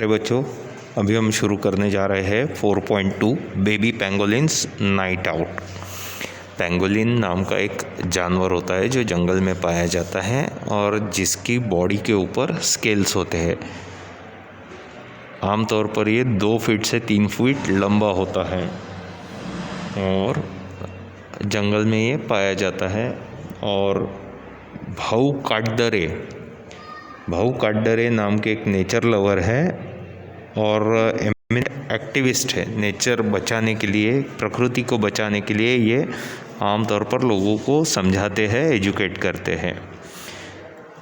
अरे बच्चों, अभी हम शुरू करने जा रहे हैं 4.2 baby pangolins night out. Pangolin नाम का एक जानवर होता है जो जंगल में पाया जाता है और जिसकी बॉडी के ऊपर स्केल्स होते हैं। आमतौर पर ये 2 फीट से 3 फीट लंबा होता है और जंगल में ये पाया जाता है। और भाऊ काटदरे नाम के एक नेचर लवर है और एक्टिविस्ट है। नेचर बचाने के लिए, प्रकृति को बचाने के लिए ये आमतौर पर लोगों को समझाते हैं, एजुकेट करते हैं।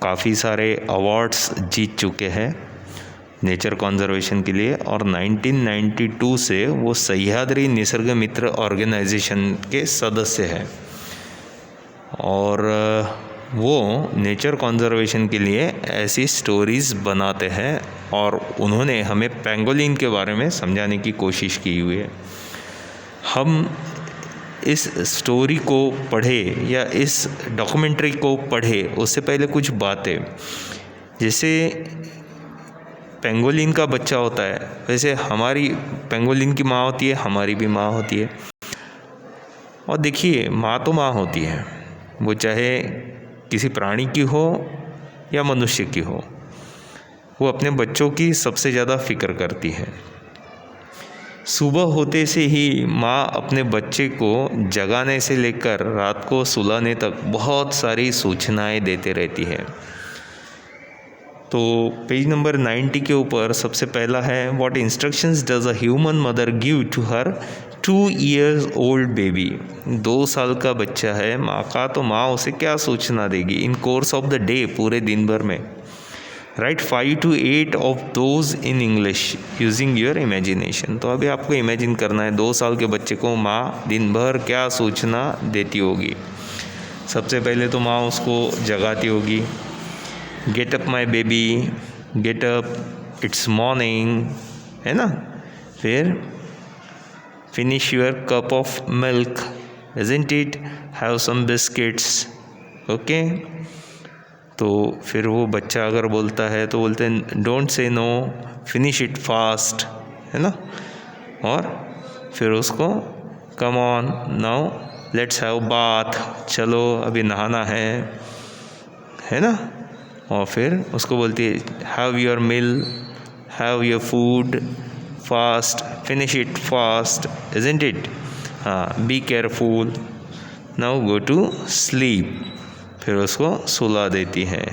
काफ़ी सारे अवार्ड्स जीत चुके हैं नेचर कंजर्वेशन के लिए और 1992 से वो सह्याद्री निसर्ग मित्र ऑर्गेनाइजेशन के सदस्य हैं और वो नेचर कंजर्वेशन के लिए ऐसी स्टोरीज़ बनाते हैं और उन्होंने हमें पेंगोलिन के बारे में समझाने की कोशिश की हुई है। हम इस स्टोरी को पढ़े या इस डॉक्यूमेंट्री को पढ़े उससे पहले कुछ बातें, जैसे पेंगोलिन का बच्चा होता है वैसे हमारी पेंगोलिन की माँ होती है, हमारी भी माँ होती है। और देखिए, माँ तो माँ होती है, वो चाहे किसी प्राणी की हो या मनुष्य की हो, वो अपने बच्चों की सबसे ज़्यादा फिक्र करती है। सुबह होते से ही माँ अपने बच्चे को जगाने से लेकर रात को सुलाने तक बहुत सारी सूचनाएं देते रहती है। तो पेज नंबर 90 के ऊपर सबसे पहला है, what instructions does a human mother give to her 2 years old baby. 2 साल का बच्चा है माँ का, तो माँ उसे क्या सूचना देगी इन कोर्स ऑफ द डे, पूरे दिन भर में। Right 5 to 8 of those in English using your imagination. तो अभी आपको इमेजिन करना है 2 साल के बच्चे को माँ दिन भर क्या सूचना देती होगी। सबसे पहले तो माँ उसको जगाती होगी, get up my baby, get up, it's morning, है ना। फिर finish your cup of milk, isn't it, have some biscuits, okay. तो फिर वो बच्चा अगर बोलता है तो बोलते हैं don't say no, finish it fast, है ना। और फिर उसको come on now let's have bath, चलो अभी नहाना है ना। और फिर उसको बोलती है have your meal, have your food fast, finish it fast, isn't it, हाँ, be careful, now go to sleep. फिर उसको सुला देती है,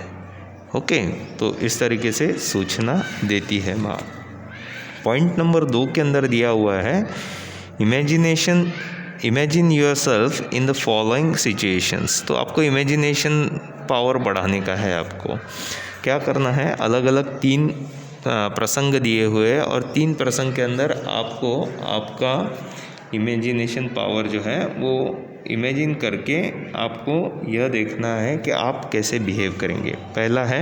ओके। तो इस तरीके से सूचना देती है माँ। पॉइंट नंबर 2 के अंदर दिया हुआ है, imagine yourself in the following situations. तो आपको इमेजिनेशन पावर बढ़ाने का है। आपको क्या करना है, अलग अलग 3 प्रसंग दिए हुए हैं और 3 प्रसंग के अंदर आपको आपका इमेजिनेशन पावर जो है वो इमेजिन करके आपको यह देखना है कि आप कैसे बिहेव करेंगे। पहला है,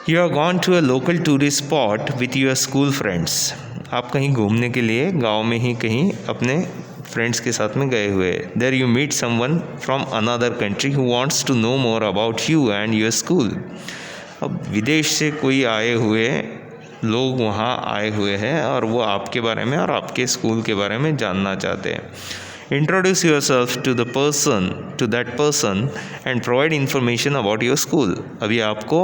you are gone to a local tourist spot with your school friends. आप कहीं घूमने के लिए गांव में ही कहीं अपने फ्रेंड्स के साथ में गए हुए। There you meet someone from another country who wants to know more about you and your school. अब विदेश से कोई आए हुए लोग वहाँ आए हुए हैं और वो आपके बारे में और आपके स्कूल के बारे में जानना चाहते हैं। Introduce yourself to that person and provide information about your school. अभी आपको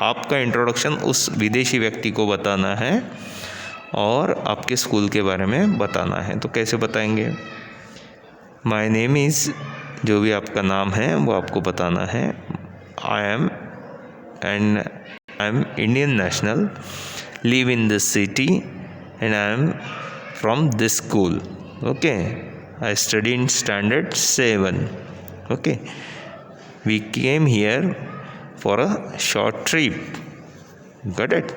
आपका इंट्रोडक्शन उस विदेशी व्यक्ति को बताना है और आपके स्कूल के बारे में बताना है। तो कैसे बताएंगे, माय नेम इज़, जो भी आपका नाम है वो आपको बताना है। I am Indian national, live in this city and I am from this school, okay. I study in standard 7, okay. We came here for a short trip, got it,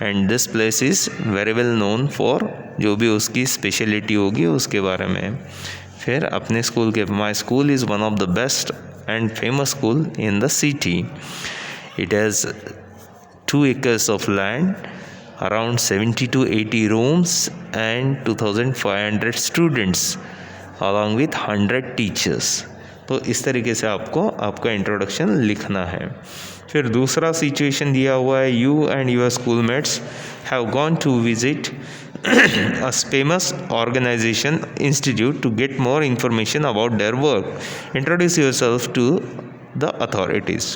and this place is very well known for, जो भी उसकी speciality होगी उसके बारे में। फिर अपने school के, my school is one of the best and famous school in the city. It has 2 acres of land, around 70 to 80 rooms and 2,500 students along with 100 teachers. तो इस तरीके से आपको आपका इंट्रोडक्शन लिखना है। फिर दूसरा सिचुएशन दिया हुआ है, you and your schoolmates have gone to visit a famous organization institute to get more information about their work. Introduce yourself to the authorities.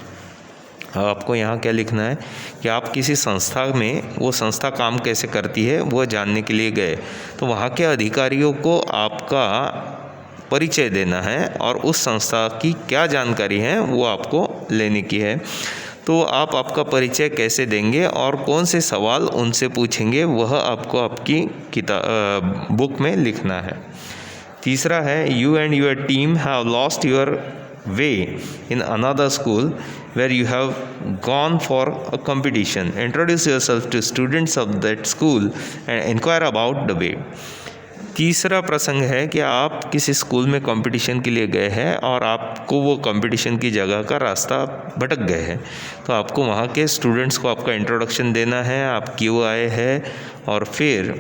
आपको यहाँ क्या लिखना है कि आप किसी संस्था में, वो संस्था काम कैसे करती है वो जानने के लिए गए, तो वहाँ के अधिकारियों को आपका परिचय देना है और उस संस्था की क्या जानकारी है वो आपको लेने की है। तो आप आपका परिचय कैसे देंगे और कौन से सवाल उनसे पूछेंगे वह आपको आपकी बुक में लिखना है। तीसरा है, you and your team have lost your way in another school where you have gone for a competition. Introduce yourself to students of that school and inquire about the way. तीसरा प्रसंग है कि आप किसी स्कूल में competition के लिए गए हैं और आपको वो कंपटीशन की जगह का रास्ता भटक गए हैं, तो आपको वहाँ के स्टूडेंट्स को आपका इंट्रोडक्शन देना है, आप क्यों आए हैं, और फिर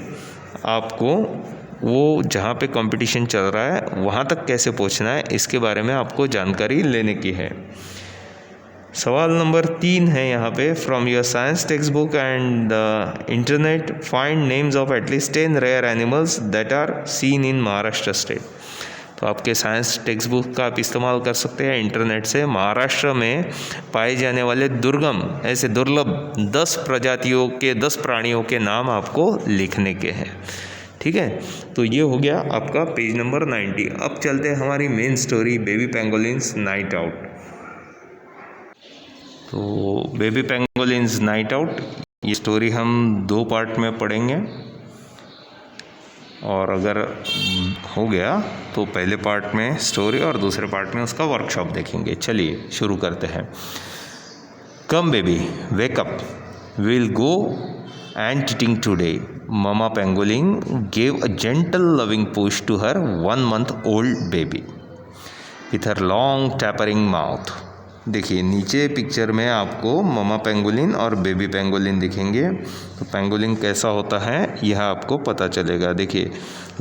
आपको वो जहाँ पे कंपटीशन चल रहा है वहाँ तक कैसे पहुँचना है इसके बारे में आपको जानकारी लेने की है। सवाल नंबर 3 है यहाँ पे, from your science textbook and the internet find names of at least 10 rare animals that are seen in Maharashtra state. तो आपके साइंस टेक्स्ट बुक का आप इस्तेमाल कर सकते हैं इंटरनेट से। महाराष्ट्र में पाए जाने वाले दुर्गम, ऐसे दुर्लभ 10 प्रजातियों के 10 प्राणियों के नाम आपको लिखने के हैं। ठीक है, तो ये हो गया आपका पेज नंबर 90। अब चलते हैं हमारी main story, baby pangolins night out. तो बेबी पेंगोलिन्स नाइट आउट, ये स्टोरी हम 2 पार्ट में पढ़ेंगे, और अगर हो गया तो पहले पार्ट में स्टोरी और दूसरे पार्ट में उसका वर्कशॉप देखेंगे। चलिए शुरू करते हैं। Come baby, wake up, will go ant eating today. Mama pangolin gave a gentle loving push to her 1-month-old baby with her long tapering mouth. देखिए नीचे पिक्चर में आपको मामा पेंगोलिन और बेबी पेंगोलिन दिखेंगे। तो पेंगोलिन कैसा होता है यह आपको पता चलेगा। देखिए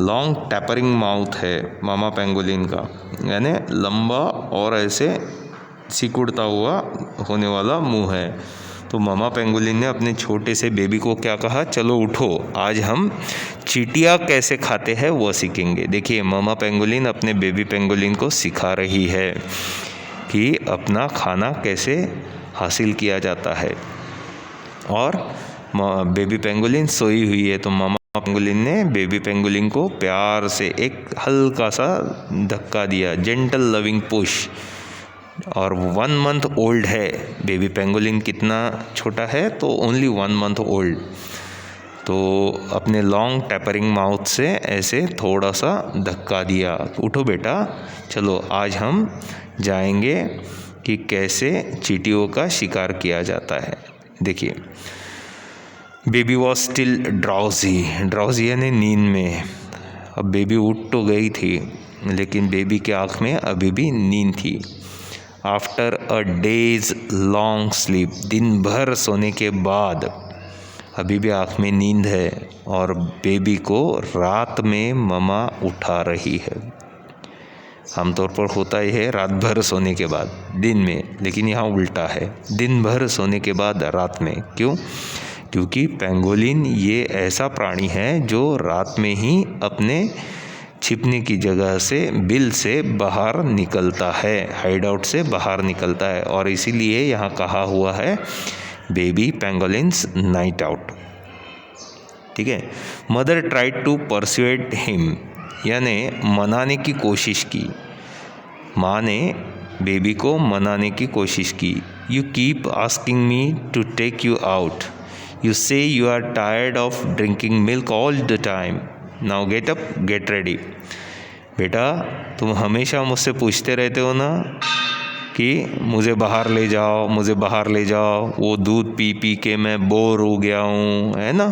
लॉन्ग टैपरिंग माउथ है मामा पेंगोलिन का, यानी लंबा और ऐसे सिकुड़ता हुआ होने वाला मुंह है। तो मामा पेंगोलिन ने अपने छोटे से बेबी को क्या कहा, चलो उठो, आज हम चींटियाँ कैसे खाते हैं वो सीखेंगे। देखिए मामा पेंगोलिन अपने बेबी पेंगोलिन को सिखा रही है कि अपना खाना कैसे हासिल किया जाता है। और बेबी पेंगोलिन सोई हुई है, तो मामा पेंगोलिन ने बेबी पेंगोलिन को प्यार से एक हल्का सा धक्का दिया, जेंटल लविंग पुश। और 1 मंथ ओल्ड है बेबी पेंगोलिन, कितना छोटा है तो ओनली 1 मंथ ओल्ड। तो अपने लॉन्ग टैपरिंग माउथ से ऐसे थोड़ा सा धक्का दिया, उठो बेटा, चलो आज हम जाएंगे कि कैसे चींटियों का शिकार किया जाता है। देखिए बेबी वॉज स्टिल ड्राउजी यानी नींद में। अब बेबी उठ तो गई थी लेकिन बेबी के आँख में अभी भी नींद थी। After a days long sleep, दिन भर सोने के बाद अभी भी आँख में नींद है और बेबी को रात में ममा उठा रही है। आमतौर पर होता ही है रात भर सोने के बाद दिन में, लेकिन यहाँ उल्टा है, दिन भर सोने के बाद रात में। क्यों? क्योंकि पेंगोलिन ये ऐसा प्राणी है जो रात में ही अपने छिपने की जगह से, बिल से बाहर निकलता है, हाइड आउट से बाहर निकलता है, और इसीलिए यहाँ कहा हुआ है बेबी पेंगोलिन्स नाइट आउट। ठीक है, mother tried to persuade him, यानी मनाने की कोशिश की। माँ ने बेबी को मनाने की कोशिश की। You keep asking me to take you out, you say you are tired of drinking milk all the time, now get up get ready. बेटा तुम हमेशा मुझसे पूछते रहते हो ना कि मुझे बाहर ले जाओ, मुझे बाहर ले जाओ, वो दूध पी पी के मैं बोर हो गया हूँ, है ना,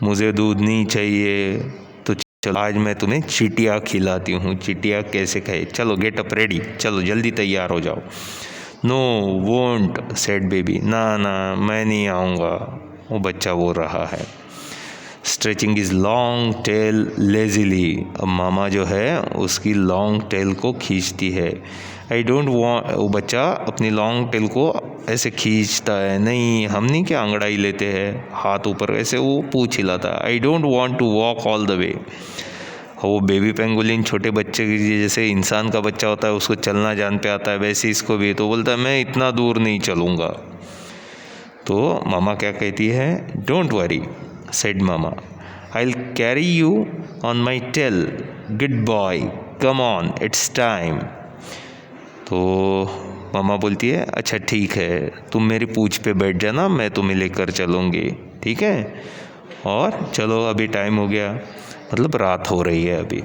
मुझे दूध नहीं चाहिए, तो चलो आज मैं तुम्हें चींटियाँ खिलाती हूँ। चींटियाँ कैसे खाए, चलो गेट अप रेडी, चलो जल्दी तैयार हो जाओ। नो वोंट सेड बेबी, ना ना मैं नहीं आऊँगा, वो बच्चा बोल रहा है। Stretching is long tail lazily. अब मामा जो है उसकी लॉन्ग टेल को खींचती है। आई डोंट वांट, वो बच्चा अपनी लॉन्ग टेल को ऐसे खींचता है, नहीं हम नहीं क्या अंगड़ाई लेते हैं हाथ ऊपर, ऐसे वो पूंछ हिलाता है। I don't want to walk all the way. वो बेबी पेंगोलिन छोटे बच्चे की जैसे इंसान का बच्चा होता है उसको चलना जान पे आता है, वैसे इसको भी तो बोलता है मैं इतना दूर नहीं चलूँगा। तो मामा क्या कहती है, don't worry said mama, I will carry you on my tail, good boy, come on it's time. तो मामा बोलती है अच्छा ठीक है, तुम मेरी पूंछ पे बैठ जाना, मैं तुम्हें लेकर चलूँगी, ठीक है, और चलो अभी टाइम हो गया, मतलब रात हो रही है अभी।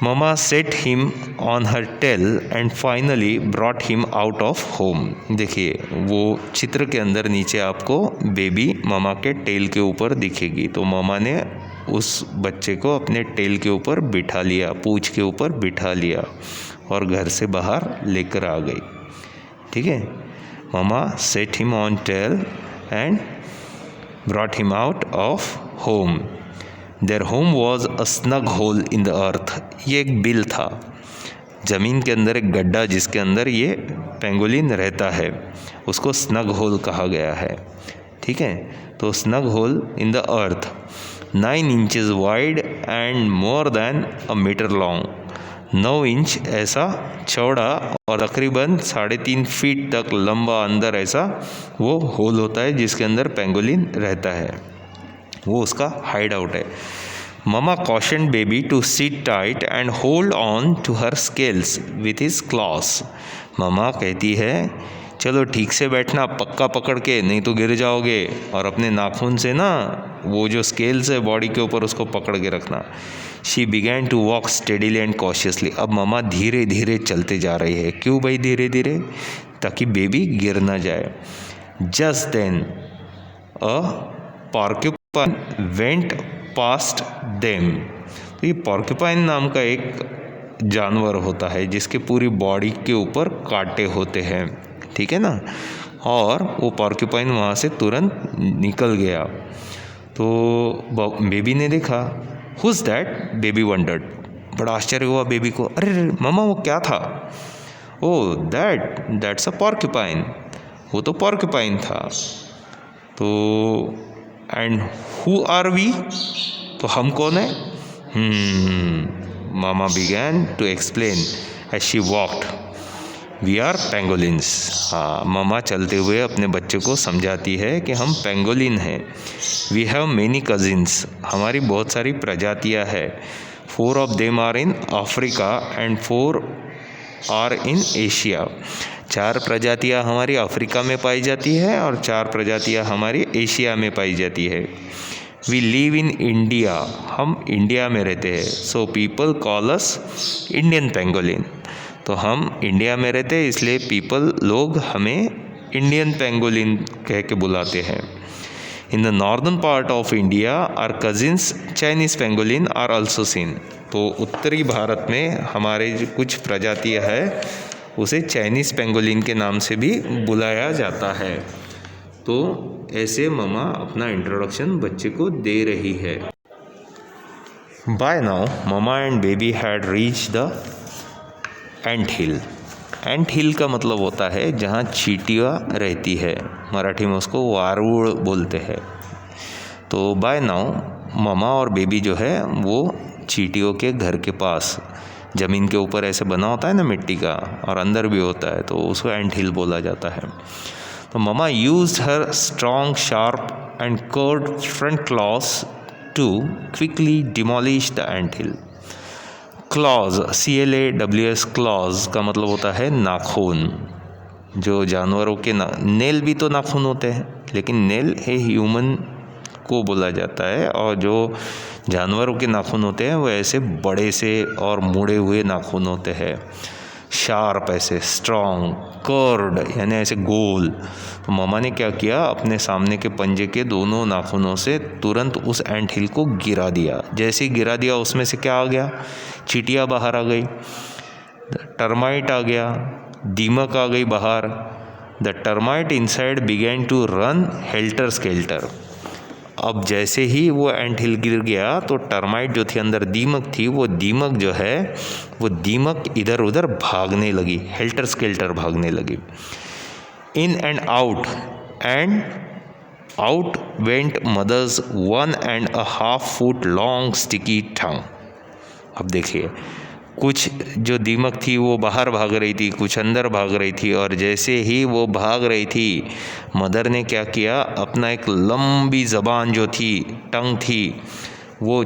Mama set him on her tail and finally brought him out of home. देखिए वो चित्र के अंदर नीचे आपको बेबी मामा के टेल के ऊपर दिखेगी। तो मामा ने उस बच्चे को अपने टेल के ऊपर बिठा लिया, पूंछ के ऊपर बिठा लिया और घर से बाहर लेकर आ गई, ठीक है। Mama set him on tail and brought him out of home. Their home was a snug hole in the earth. ये एक बिल था, ज़मीन के अंदर एक गड्ढा जिसके अंदर ये पेंगोलिन रहता है, उसको स्नग होल कहा गया है, ठीक है। तो snug hole in the earth 9 inches wide and more than a metre long. 9 inch ऐसा चौड़ा और तकरीबन 3.5 फीट तक लंबा अंदर ऐसा वो होल होता है जिसके अंदर पेंगोलिन रहता है, वो उसका हाइड आउट है। Mama cautioned baby to sit tight and hold on to her scales with his claws. Mama कहती है चलो ठीक से बैठना, पक्का पकड़ के, नहीं तो गिर जाओगे, और अपने नाखून से ना वो जो स्केल्स है बॉडी के ऊपर उसको पकड़ के रखना। She began to walk steadily and cautiously. अब मामा धीरे धीरे चलते जा रही है। क्यों भाई धीरे धीरे? ताकि बेबी गिर ना जाए। जस्ट देन अ पॉर्क्यूपाइन वेंट पास्ट देम। तो ये पॉर्क्यूपाइन नाम का एक जानवर होता है जिसके पूरी बॉडी के ऊपर कांटे होते हैं, ठीक है ना। और वो पॉर्क्यूपाइन वहाँ से तुरंत निकल गया। तो बेबी ने देखा, हुज दैट? Baby wandered. बड़ा आश्चर्य हुआ बेबी को, अरे मामा वो क्या था? ओ दैट्स अ पॉर्क्यूपाइन। वो तो पॉर्क्यूपाइन था। तो एंड हु आर वी? तो हम कौन है? Mama began to explain as she walked, we are pangolins. हाँ, मामा चलते हुए अपने बच्चे को समझाती है कि हम पेंगोलिन हैं। वी हैव मेनी कजिन्स, हमारी बहुत सारी प्रजातियाँ हैं। 4 of them are in Africa and 4 are in Asia. 4 प्रजातियाँ हमारी अफ्रीका में पाई जाती है और 4 प्रजातियाँ हमारी एशिया में पाई जाती है। वी लिव इन इंडिया, हम इंडिया में रहते हैं। सो पीपल कॉल अस इंडियन पेंगोलिन। तो हम इंडिया में रहते हैं इसलिए लोग हमें इंडियन पेंगोलिन कह के बुलाते हैं। In the northern part of India our cousins Chinese pangolin are also seen. तो उत्तरी भारत में हमारे जो कुछ प्रजातियाँ है उसे चाइनीज़ पेंगोलिन के नाम से भी बुलाया जाता है। तो ऐसे मामा अपना इंट्रोडक्शन बच्चे को दे रही है। By now mama and baby had reach the ant hill. Ant hill का मतलब होता है जहाँ चींटियाँ रहती है, मराठी में उसको वारूड़ बोलते हैं। तो बाय नाउ मामा और बेबी जो है वो चींटियों के घर के पास, ज़मीन के ऊपर ऐसे बना होता है ना मिट्टी का, और अंदर भी होता है, तो उसको एंट हिल बोला जाता है। तो mama used her strong sharp and curved front claws to quickly demolish the ant hill. Claws, CLAWS, claws का मतलब होता है नाखून। जो जानवरों के नेल भी तो नाखून होते हैं, लेकिन नेल है ह्यूमन को बोला जाता है, और जो जानवरों के नाखून होते हैं वो ऐसे बड़े से और मुड़े हुए नाखून होते हैं, शार्प ऐसे, स्ट्रॉन्ग, कर्व्ड यानी ऐसे गोल। तो मामा ने क्या किया, अपने सामने के पंजे के दोनों नाखूनों से तुरंत उस एंट हिल को गिरा दिया। जैसे ही गिरा दिया उसमें से क्या आ गया? चींटियाँ बाहर आ गई, टर्माइट आ गया, दीमक आ गई बाहर। The termite inside began to run helter skelter. अब जैसे ही वो एंटहिल गिर गया तो टर्माइट जो थी अंदर दीमक थी, वो दीमक जो है वो दीमक इधर उधर भागने लगी, हेल्टर स्केल्टर भागने लगी। In and out went mother's 1.5 foot long sticky tongue. अब देखिए, कुछ जो दीमक थी वो बाहर भाग रही थी, कुछ अंदर भाग रही थी, और जैसे ही वो भाग रही थी मदर ने क्या किया, अपना एक लंबी ज़बान जो थी, टंग थी, वो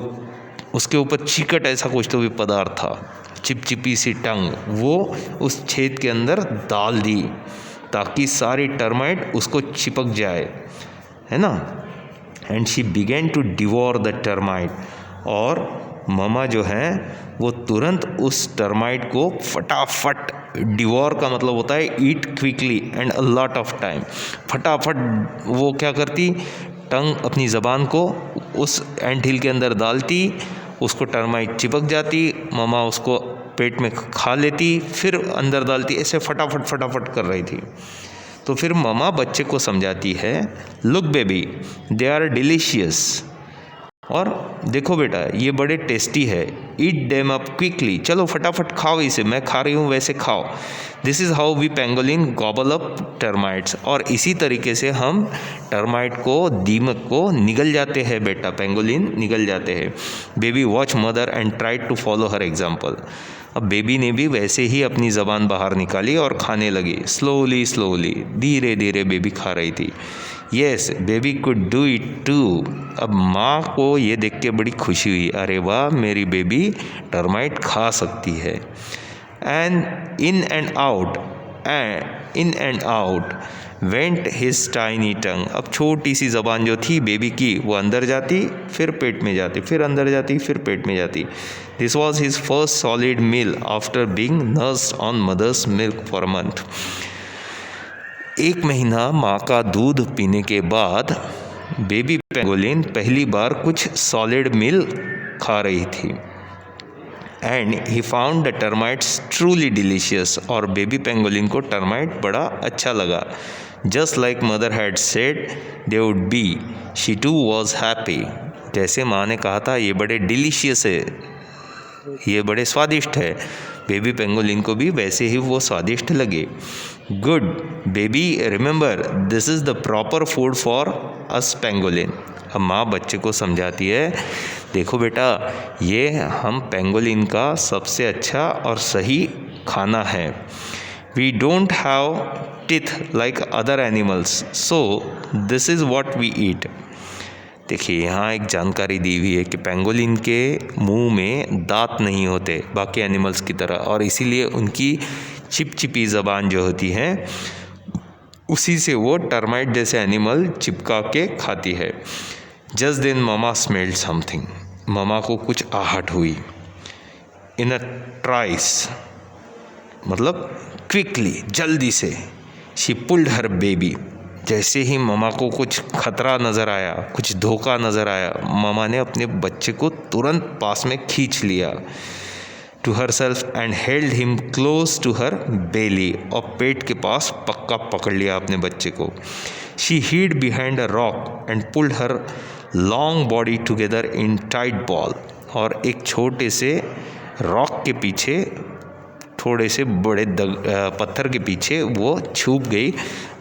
उसके ऊपर चिकट ऐसा कुछ तो भी पदार्थ था, चिपचिपी सी टंग, वो उस छेद के अंदर डाल दी ताकि सारी टर्माइट उसको चिपक जाए, है ना। And she began to devour the termite, और ममा जो है वो तुरंत उस टर्माइट को फटाफट, डिवोर का मतलब होता है eat quickly and a lot of time, फटाफट वो क्या करती, टंग अपनी ज़बान को उस एंटहिल के अंदर डालती, उसको टर्माइट चिपक जाती, ममा उसको पेट में खा लेती, फिर अंदर डालती, ऐसे फटाफट फटाफट कर रही थी। तो फिर ममा बच्चे को समझाती है, look baby they are delicious, और देखो बेटा ये बड़े टेस्टी है, ईट देम अप क्विकली, चलो फटाफट खाओ इसे, मैं खा रही हूँ वैसे खाओ। This is how we pangolin gobble up termites, और इसी तरीके से हम टर्माइट को, दीमक को निगल जाते हैं बेटा, पेंगोलिन निगल जाते हैं। Baby watch mother and try to follow her example. अब बेबी ने भी वैसे ही अपनी ज़बान बाहर निकाली और खाने लगी, स्लोली स्लोली, धीरे धीरे बेबी खा रही थी। Yes baby could do it too. अब माँ को ये देख के बड़ी खुशी हुई, अरे वाह मेरी बेबी टर्माइट खा सकती है। And in and out went his tiny tongue. अब छोटी सी ज़बान जो थी बेबी की, वो अंदर जाती, फिर पेट में जाती, फिर अंदर जाती, फिर पेट में जाती। This was his first solid meal after being nursed on mother's milk for a month. 1 महीना माँ का दूध पीने के बाद बेबी पेंगोलिन पहली बार कुछ सॉलिड मील खा रही थी। And he found the termites truly delicious, और बेबी पेंगोलिन को टर्माइट बड़ा अच्छा लगा। Just like mother had said they would be, she too was happy. जैसे माँ ने कहा था ये बड़े डिलीशियस है, ये बड़े स्वादिष्ट है, बेबी पेंगोलिन को भी वैसे ही वो स्वादिष्ट लगे। Good baby remember this is the proper food for us pangolin. अब माँ बच्चे को समझाती है, देखो बेटा ये हम पेंगोलिन का सबसे अच्छा और सही खाना है। We don't have teeth like other animals, so this is what we eat. देखिए यहाँ एक जानकारी दी हुई है कि पेंगोलिन के मुंह में दांत नहीं होते बाकी एनिमल्स की तरह, और इसीलिए उनकी चिपचिपी ज़बान जो होती है उसी से वो टर्माइट जैसे एनिमल चिपका के खाती है। Just then mama smelled something, mama को कुछ आहट हुई। इन अ ट्राइस मतलब क्विकली, जल्दी से, शी पुल्ड हर बेबी। जैसे ही ममा को कुछ खतरा नज़र आया, कुछ धोखा नज़र आया, ममा ने अपने बच्चे को तुरंत पास में खींच लिया to herself and held him close to her belly, और पेट के पास पक्का पकड़ लिया अपने बच्चे को। She hid behind a rock and pulled her long body together in tight ball, और एक छोटे से रॉक के पीछे, थोड़े से बड़े पत्थर के पीछे वो छुप गई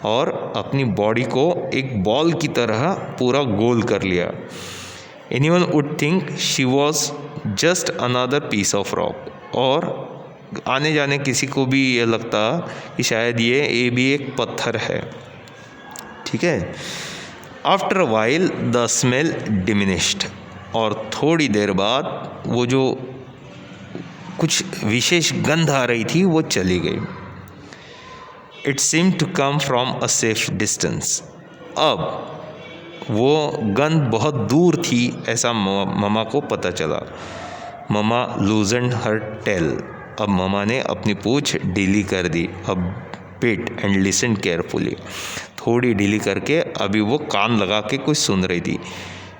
और अपनी बॉडी को एक बॉल की तरह पूरा गोल कर लिया। Anyone would think she was just another piece of rock, और आने जाने किसी को भी ये लगता कि शायद ये भी एक पत्थर है। ठीक है। After a while the smell diminished, और थोड़ी देर बाद वो जो कुछ विशेष गंध आ रही थी वो चली गई। It seem to come from a safe distance. अब वो गंध बहुत दूर थी ऐसा ममा को पता चला। ममा लूजन हर टेल, अब ममा ने अपनी पूंछ ढीली कर दी। अब पेट एंड लिसन केयरफुली, थोड़ी ढीली करके अभी वो कान लगा के कुछ सुन रही थी।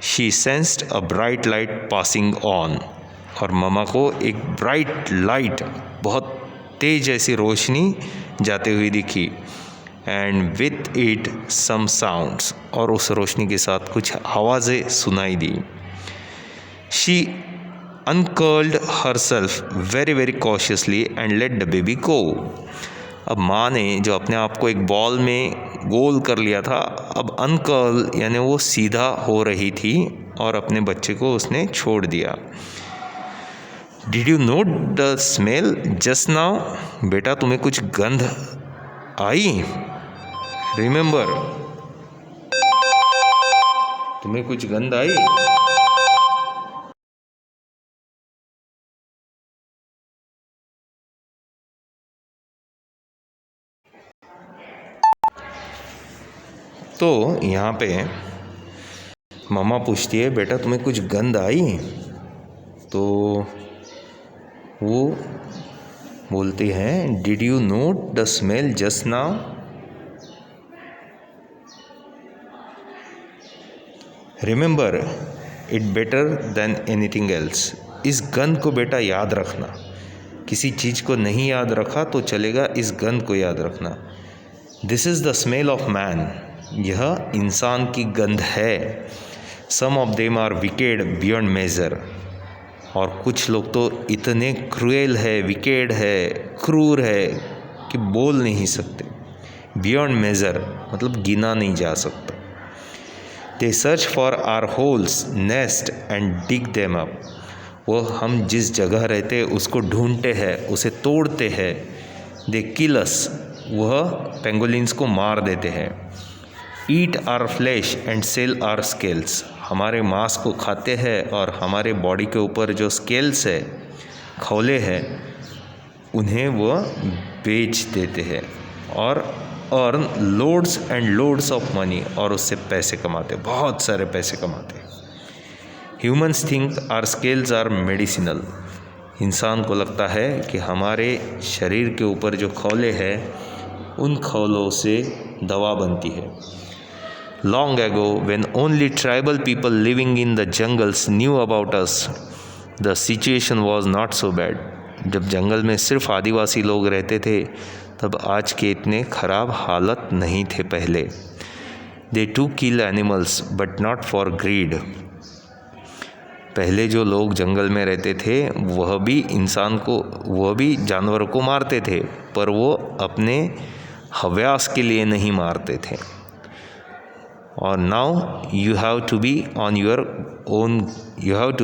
She sensed a bright light passing on, और ममा को एक ब्राइट लाइट, बहुत तेज ऐसी रोशनी जाते हुई दिखी। And with it some sounds, और उस रोशनी के साथ कुछ आवाज़ें सुनाई दी। She uncurled herself very very cautiously and let the baby go। अब माँ ने जो अपने आप को एक बॉल में गोल कर लिया था, अब अनकर्ल यानी वो सीधा हो रही थी और अपने बच्चे को उसने छोड़ दिया। Did you note the smell just now, बेटा तुम्हें कुछ गंध आई? रिमेंबर, तुम्हें कुछ गंध आई? तो यहाँ पे मम्मा पूछती है बेटा तुम्हें कुछ गंध आई? तो वो बोलते हैं did you note the smell just now. Remember it better than anything else, इस गंध को बेटा याद रखना। किसी चीज़ को नहीं याद रखा तो चलेगा, इस गंध को याद रखना। This is the smell of man, यह इंसान की गंध है। Some of them are wicked beyond measure, और कुछ लोग तो इतने क्रूएल है, विकेड है, क्रूर है कि बोल नहीं सकते। बियॉन्ड मेजर मतलब गिना नहीं जा सकता। They search for our holes nest and dig them up, वो हम जिस जगह रहते हैं उसको ढूंढते हैं, उसे तोड़ते हैं। दे किल अस, वह पेंगोलिन्स को मार देते हैं। Eat our flesh and sell our scales, हमारे मांस को खाते हैं और हमारे बॉडी के ऊपर जो स्केल्स है, खौले हैं, उन्हें वह बेच देते हैं और earn loads and loads of money, और उससे पैसे कमाते, बहुत सारे पैसे कमाते। Humans think are scales are medicinal, इंसान को लगता है कि हमारे शरीर के ऊपर जो खौले हैं उन खौलों से दवा बनती है। Long ago, when only tribal people living in the jungles knew about us, the situation was not so bad। जब जंगल में सिर्फ आदिवासी लोग रहते थे तब आज के इतने ख़राब हालत नहीं थे पहले। They too kill animals but not for greed। पहले जो लोग जंगल में रहते थे वह भी जानवरों को मारते थे, पर वो अपने हव्यास के लिए नहीं मारते थे। और now you have to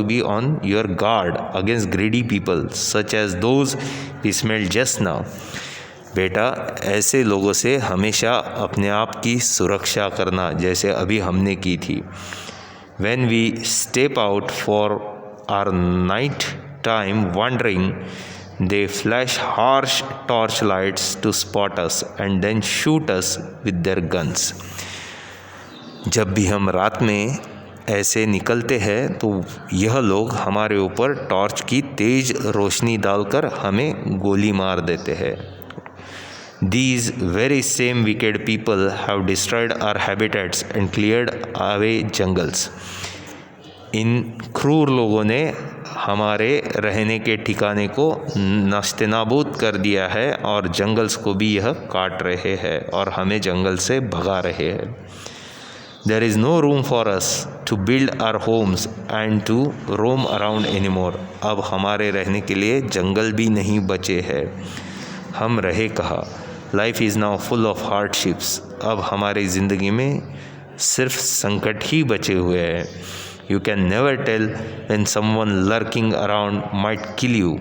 be on your guard against greedy people such as those we smelled just now। बेटा ऐसे लोगों से हमेशा अपने आप की सुरक्षा करना, जैसे अभी हमने की थी। When we step out for our night time wandering, they flash harsh torchlights to spot us and then shoot us with their guns। जब भी हम रात में ऐसे निकलते हैं तो यह लोग हमारे ऊपर टॉर्च की तेज रोशनी डालकर हमें गोली मार देते हैं। These very same wicked people have destroyed our habitats and cleared away jungles। इन क्रूर लोगों ने हमारे रहने के ठिकाने को नाश्ते नाबूद कर दिया है और जंगल्स को भी यह काट रहे हैं और हमें जंगल से भगा रहे हैं। There is no room for us to build our homes and to roam around anymore। अब हमारे रहने के लिए जंगल भी नहीं बचे हैं, हम रहे कहाँ। Life is now full of hardships। अब हमारी ज़िंदगी में सिर्फ संकट ही बचे हुए हैं। You can never tell when someone lurking around might kill you।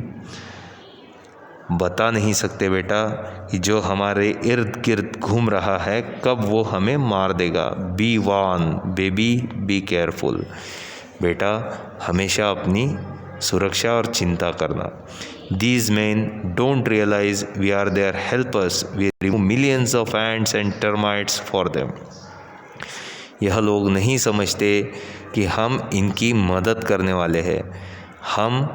बता नहीं सकते बेटा कि जो हमारे इर्द गिर्द घूम रहा है कब वो हमें मार देगा। Be warn baby, be careful, बेटा हमेशा अपनी सुरक्षा और चिंता करना। These man don't realize we are their helpers, we remove millions of ants and termites for them. यह लोग नहीं समझते कि हम इनकी मदद करने वाले हैं। हम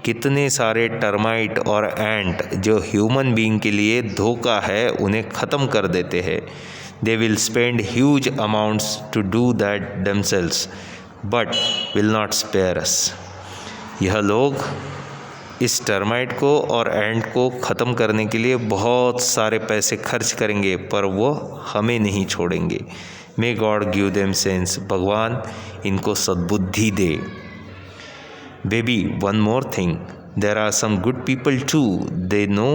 कितने सारे टर्माइट और एंट जो ह्यूमन बीइंग के लिए धोखा है उन्हें ख़त्म कर देते हैं। They will spend huge amounts to do that themselves but will not spare us. यह लोग इस टर्माइट को और एंट को ख़त्म करने के लिए बहुत सारे पैसे खर्च करेंगे, पर वो हमें नहीं छोड़ेंगे। May God give them sense, भगवान इनको सद्बुद्धि दे। Baby, one more thing, there are some good people too, they know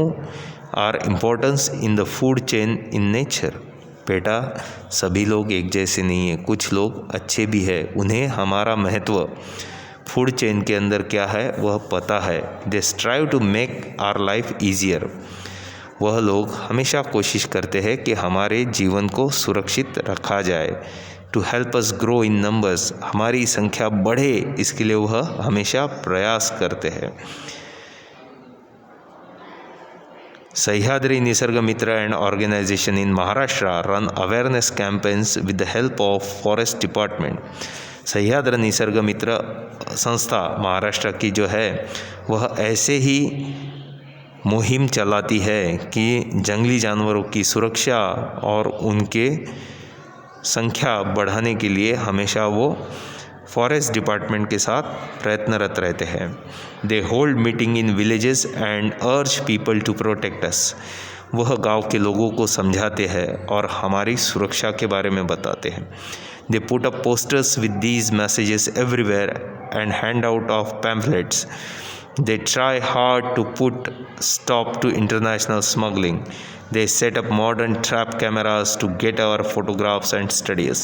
our importance in the food chain in nature. बेटा, सभी लोग एक जैसे नहीं हैं, कुछ लोग अच्छे भी हैं, उन्हें हमारा महत्व फूड चेन के अंदर क्या है वह पता है। They strive to make our life easier, वह लोग हमेशा कोशिश करते हैं कि हमारे जीवन को सुरक्षित रखा जाए। To help us grow in numbers, हमारी संख्या बढ़े इसके लिए वह हमेशा प्रयास करते हैं। Sahyadri Nisarg Mitra and organization in Maharashtra run awareness campaigns with the help of forest department. Sahyadri Nisarg Mitra संस्था महाराष्ट्र की जो है वह ऐसे ही मुहिम चलाती है कि जंगली जानवरों की सुरक्षा और उनके संख्या बढ़ाने के लिए हमेशा वो फॉरेस्ट डिपार्टमेंट के साथ प्रयत्नरत रहते हैं। They hold meeting in villages and urge people to protect us, वह गांव के लोगों को समझाते हैं और हमारी सुरक्षा के बारे में बताते हैं। They put up posters with these messages everywhere and hand out of pamphlets. They try hard to put stop to international smuggling. They set up modern trap cameras to get our photographs and studies.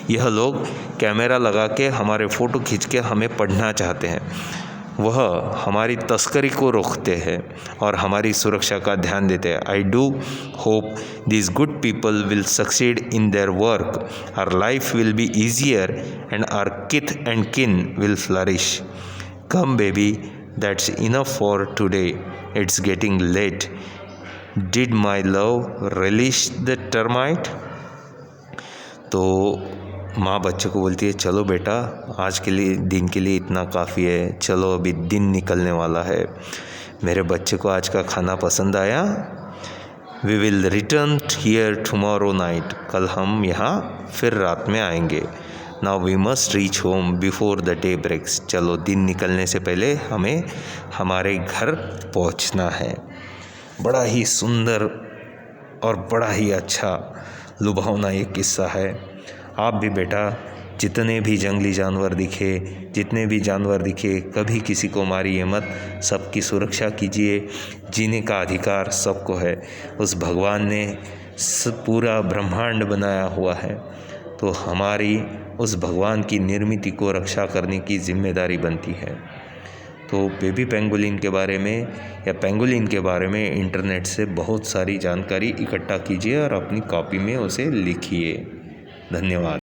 यह लोग camera लगा के हमारे photo खींच के हमें पढ़ना चाहते हैं, वह हमारी तस्करी को रोकते हैं और हमारी सुरक्षा का ध्यान देते हैं। I do hope these good people will succeed in their work. Our life will be easier and our kith and kin will flourish. Come baby, that's enough for today. It's getting late. Did my love relish the termite? तो माँ बच्चे को बोलती है, चलो बेटा, आज के लिए दिन के लिए इतना काफ़ी है, चलो अभी दिन निकलने वाला है। मेरे बच्चे को आज का खाना पसंद आया? We will return here tomorrow night, कल हम यहाँ फिर रात में आएंगे। Now we must reach home before the day breaks, चलो दिन निकलने से पहले हमें हमारे घर पहुँचना है। बड़ा ही सुंदर और बड़ा ही अच्छा लुभावना ये किस्सा है। आप भी बेटा जितने भी जंगली जानवर दिखे, जितने भी जानवर दिखे, कभी किसी को मारिए मत, सबकी सुरक्षा कीजिए। जीने का अधिकार सबको है। उस भगवान ने पूरा ब्रह्मांड बनाया हुआ है, तो हमारी उस भगवान की निर्मित को रक्षा करने की जिम्मेदारी बनती है। तो बेबी पेंगोलिन के बारे में या पेंगोलिन के बारे में इंटरनेट से बहुत सारी जानकारी इकट्ठा कीजिए और अपनी कॉपी में उसे लिखिए। धन्यवाद।